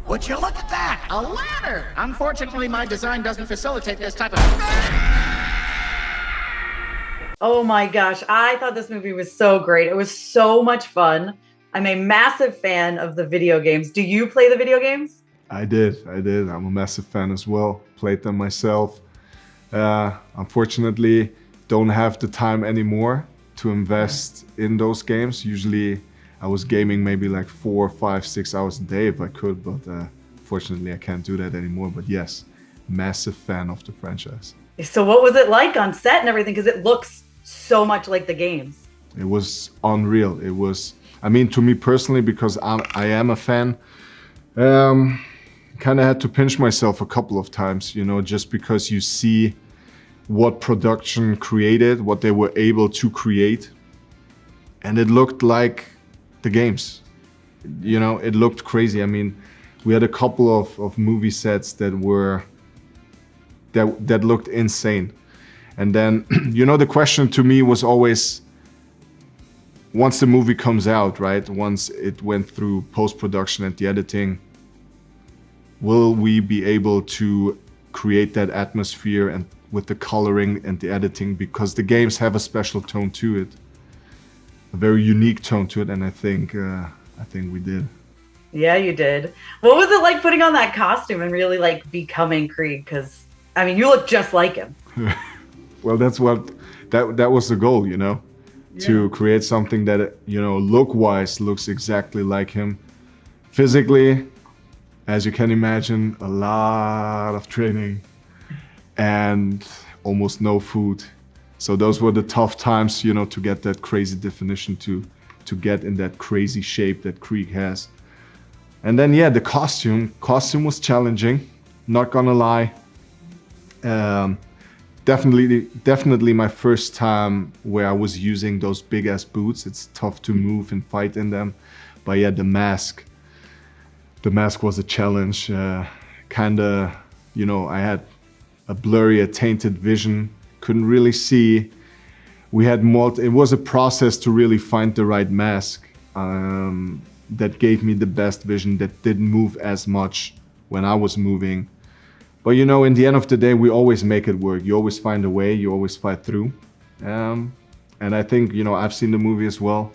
Would you look at that? A ladder! Unfortunately, my design doesn't facilitate this type of... Oh my gosh, I thought this movie was so great. It was so much fun. I'm a massive fan of the video games. Do you play the video games? I did. I'm a massive fan as well. Played them myself. Unfortunately, don't have the time anymore to invest in those games. Usually I was gaming maybe like 4, 5, 6 hours a day if I could, but fortunately I can't do that anymore. But yes, massive fan of the franchise. So what was it like on set and everything? Because it looks so much like the games. It was unreal. It was, I mean, to me personally, because I am a fan, kind of had to pinch myself a couple of times, you know, just because you see what production created, what they were able to create. And it looked like the games, you know, it looked crazy. I mean, we had a couple of movie sets that looked insane. And then, you know, the question to me was always, once the movie comes out, right? Once it went through post-production and the editing, will we be able to create that atmosphere and with the coloring and the editing? Because the games have a special tone to it, a very unique tone to it, and I think we did. Yeah, you did. What was it like putting on that costume and really like becoming Krieg? Because I mean, you look just like him. Well, that was the goal, you know, to create something that, you know, look-wise looks exactly like him. Physically, as you can imagine, a lot of training and almost no food. So those were the tough times, you know, to get that crazy definition, to get in that crazy shape that Krieg has. And then, yeah, the costume was challenging, not gonna lie. Definitely my first time where I was using those big ass boots. It's tough to move and fight in them. But yeah, the mask was a challenge. Kinda, you know, I had a blurry, a tainted vision, couldn't really see. We had it was a process to really find the right mask that gave me the best vision, that didn't move as much when I was moving. But you know, in the end of the day, we always make it work. You always find a way, you always fight through. And I think, you know, I've seen the movie as well,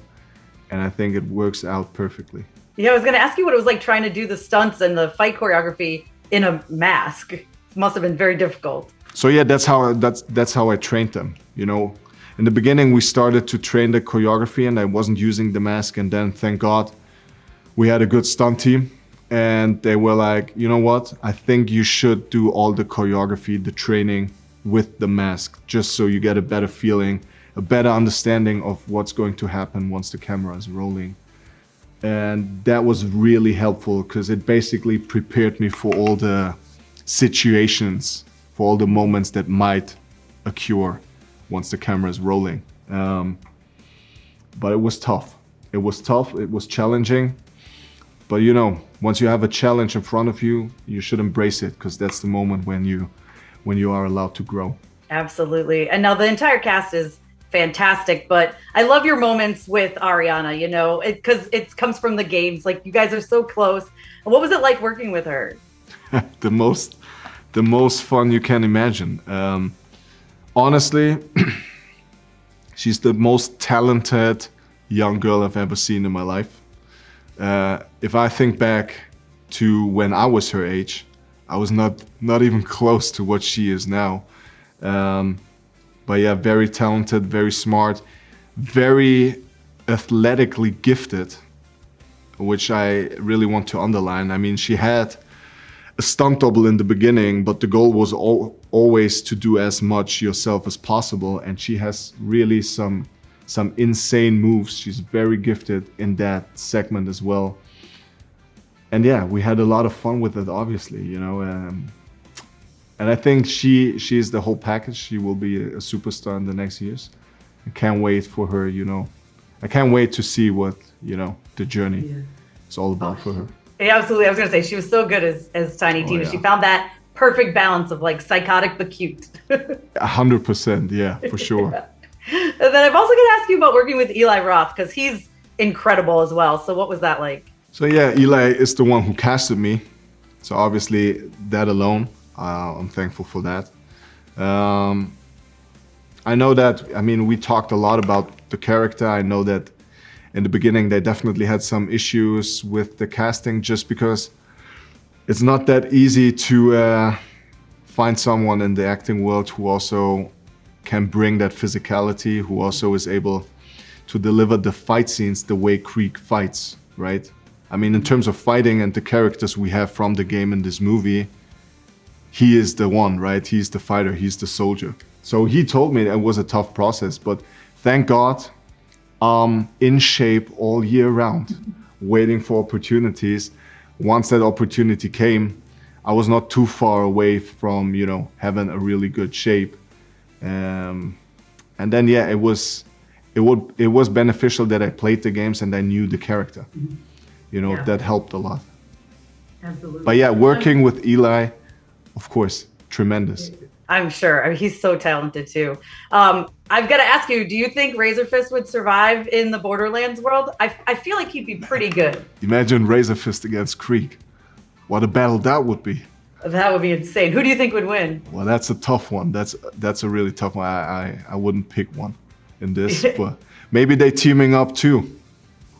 and I think it works out perfectly. Yeah, I was going to ask you what it was like trying to do the stunts and the fight choreography in a mask. It must have been very difficult. So yeah, that's how I trained them. You know, in the beginning we started to train the choreography, and I wasn't using the mask. And then, thank God, we had a good stunt team, and they were like, you know what? I think you should do all the choreography, the training with the mask, just so you get a better feeling, a better understanding of what's going to happen once the camera is rolling. And that was really helpful because it basically prepared me for all the situations, for all the moments that might occur once the camera is rolling. But it was tough. It was challenging. But you know, once you have a challenge in front of you, you should embrace it, because that's the moment when you are allowed to grow. Absolutely. And now the entire cast is fantastic, but I love your moments with Ariana, you know, because it comes from the games. Like, you guys are so close. What was it like working with her? the most fun you can imagine. Honestly, she's the most talented young girl I've ever seen in my life. If I think back to when I was her age, I was not even close to what she is now. But yeah, very talented, very smart, very athletically gifted, which I really want to underline. I mean, she had a stunt double in the beginning, but the goal was always to do as much yourself as possible. And she has really some insane moves. She's very gifted in that segment as well. And yeah, we had a lot of fun with it, obviously, you know. And I think she's the whole package. She will be a superstar in the next years. I can't wait for her, you know. I can't wait to see what, you know, the journey is all about for her. Yeah, absolutely. I was going to say, she was so good as Tiny Tina. Yeah. She found that perfect balance of like psychotic but cute. 100%, yeah, for sure. Yeah. And then I'm also going to ask you about working with Eli Roth, because he's incredible as well. So what was that like? So yeah, Eli is the one who casted me. So obviously that alone, I'm thankful for that. I know that, I mean, we talked a lot about the character. I know that in the beginning they definitely had some issues with the casting, just because it's not that easy to find someone in the acting world who also can bring that physicality, who also is able to deliver the fight scenes the way Krieg fights, right? I mean, in terms of fighting and the characters we have from the game in this movie, he is the one, right? He's the fighter, he's the soldier. So he told me it was a tough process, but thank God I'm in shape all year round, waiting for opportunities. Once that opportunity came, I was not too far away from, you know, having a really good shape. And then, yeah, it was beneficial that I played the games and I knew the character. You know, that helped a lot. Absolutely. But yeah, working with Eli, of course, tremendous. I'm sure. I mean, he's so talented too. I've got to ask you, do you think Razorfist would survive in the Borderlands world? I feel like he'd be pretty good. Imagine Razorfist against Krieg. What a battle that would be. That would be insane. Who do you think would win? Well, that's a tough one. That's a really tough one. I wouldn't pick one in this, but maybe they teaming up too.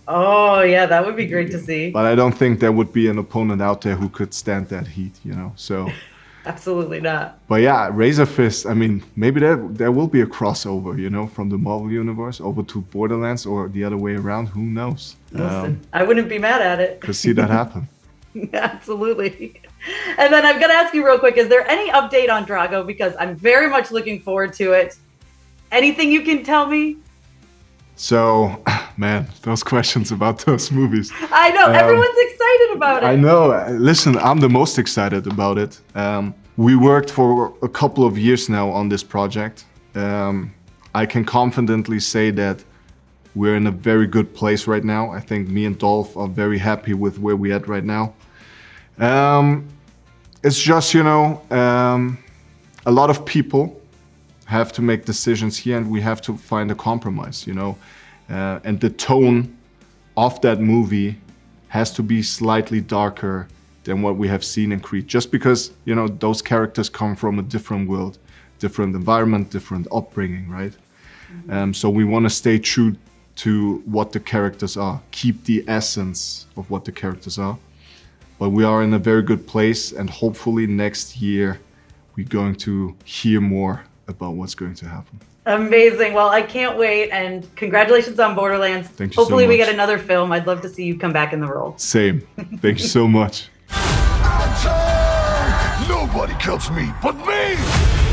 Oh, yeah, that would be great to see. But I don't think there would be an opponent out there who could stand that heat, you know, so. Absolutely not. But yeah, Razorfist, I mean, maybe there will be a crossover, you know, from the Marvel Universe over to Borderlands or the other way around, who knows? Listen, I wouldn't be mad at it. Could see that happen. Absolutely. And then I've got to ask you real quick, is there any update on Drago? Because I'm very much looking forward to it. Anything you can tell me? So, man, those questions about those movies. I know, everyone's excited about it. I know. Listen, I'm the most excited about it. We worked for a couple of years now on this project. I can confidently say that we're in a very good place right now. I think me and Dolph are very happy with where we're at right now. It's just, you know, a lot of people have to make decisions here and we have to find a compromise, you know. And the tone of that movie has to be slightly darker than what we have seen in Krieg, just because, you know, those characters come from a different world, different environment, different upbringing, right? So we want to stay true to what the characters are, keep the essence of what the characters are. But we are in a very good place, and hopefully next year we're going to hear more about what's going to happen. Amazing. Well, I can't wait, and congratulations on Borderlands. Thank you so Hopefully we much. get another film. I'd love to see you come back in the role. Same. Thank you so much. Nobody comes me but me!